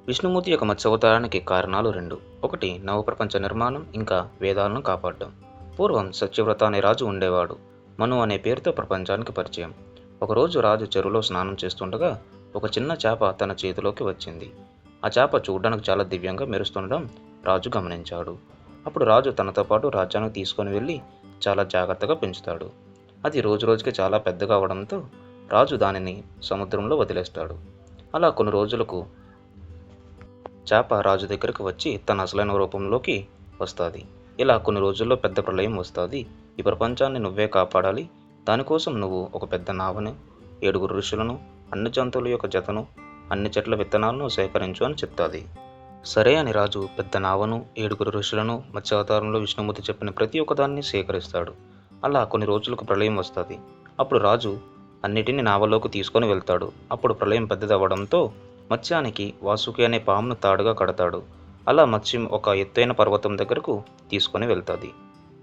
విష్ణుమూర్తి యొక్క మత్స్యావతారానికి కారణాలు రెండు. ఒకటి నవప్రపంచ నిర్మాణం, ఇంకా వేదాలను కాపాడడం. పూర్వం సత్యవ్రత అనే రాజు ఉండేవాడు. మను అనే పేరుతో ప్రపంచానికి పరిచయం. ఒకరోజు రాజు చెరువులో స్నానం చేస్తుండగా ఒక చిన్న చేప తన చేతిలోకి వచ్చింది. ఆ చేప చూడడానికి చాలా దివ్యంగా మెరుస్తుండడం రాజు గమనించాడు. అప్పుడు రాజు తనతో పాటు రాజ్యానికి తీసుకొని వెళ్ళి చాలా జాగ్రత్తగా పెంచుతాడు. అది రోజురోజుకి చాలా పెద్దగా అవడంతో రాజు దానిని సముద్రంలో వదిలేస్తాడు. అలా కొన్ని రోజులకు చేప రాజు దగ్గరకు వచ్చి తన అసలైన రూపంలోకి వస్తుంది. ఇలా కొన్ని రోజుల్లో పెద్ద ప్రళయం వస్తుంది. ఈ ప్రపంచాన్ని నువ్వే కాపాడాలి. దానికోసం నువ్వు ఒక పెద్ద నావను, 7 ఋషులను, అన్ని జంతువుల యొక్క జతను, అన్ని చెట్ల విత్తనాలను సేకరించు అని చెప్తుంది. సరే అని రాజు పెద్ద నావను, 7 ఋషులను, మత్స్యావతారంలో విష్ణుమూర్తి చెప్పిన ప్రతి ఒక్కదాన్ని సేకరిస్తాడు. అలా కొన్ని రోజులకు ప్రళయం వస్తుంది. అప్పుడు రాజు అన్నిటిని నావలోకి తీసుకొని వెళ్తాడు. అప్పుడు ప్రళయం పెద్దదవ్వడంతో మత్స్యానికి వాసుకి అనే పామును తాడుగా కడతాడు. అలా మత్స్యం ఒక ఎత్తైన పర్వతం దగ్గరకు తీసుకొని వెళ్తుంది.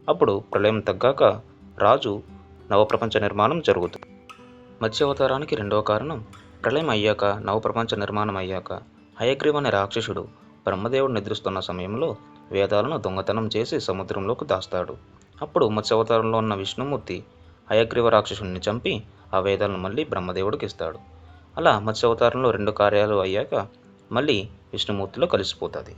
అప్పుడు ప్రళయం తగ్గాక రాజు నవప్రపంచ నిర్మాణం జరుగుతుంది. మత్స్యావతారానికి రెండవ కారణం, ప్రళయం అయ్యాక, నవప్రపంచ నిర్మాణం అయ్యాక హయగ్రీవ్ అనే రాక్షసుడు బ్రహ్మదేవుడు నిద్రిస్తున్న సమయంలో వేదాలను దొంగతనం చేసి సముద్రంలోకి దాస్తాడు. అప్పుడు మత్స్యావతారంలో ఉన్న విష్ణుమూర్తి హయగ్రీవ రాక్షసుడిని చంపి ఆ వేదాలను మళ్ళీ బ్రహ్మదేవుడికి ఇస్తాడు. అలా మత్స్యావతారంలో 2 కార్యాలు అయ్యాక మళ్ళీ విష్ణుమూర్తిలో కలిసిపోతుంది.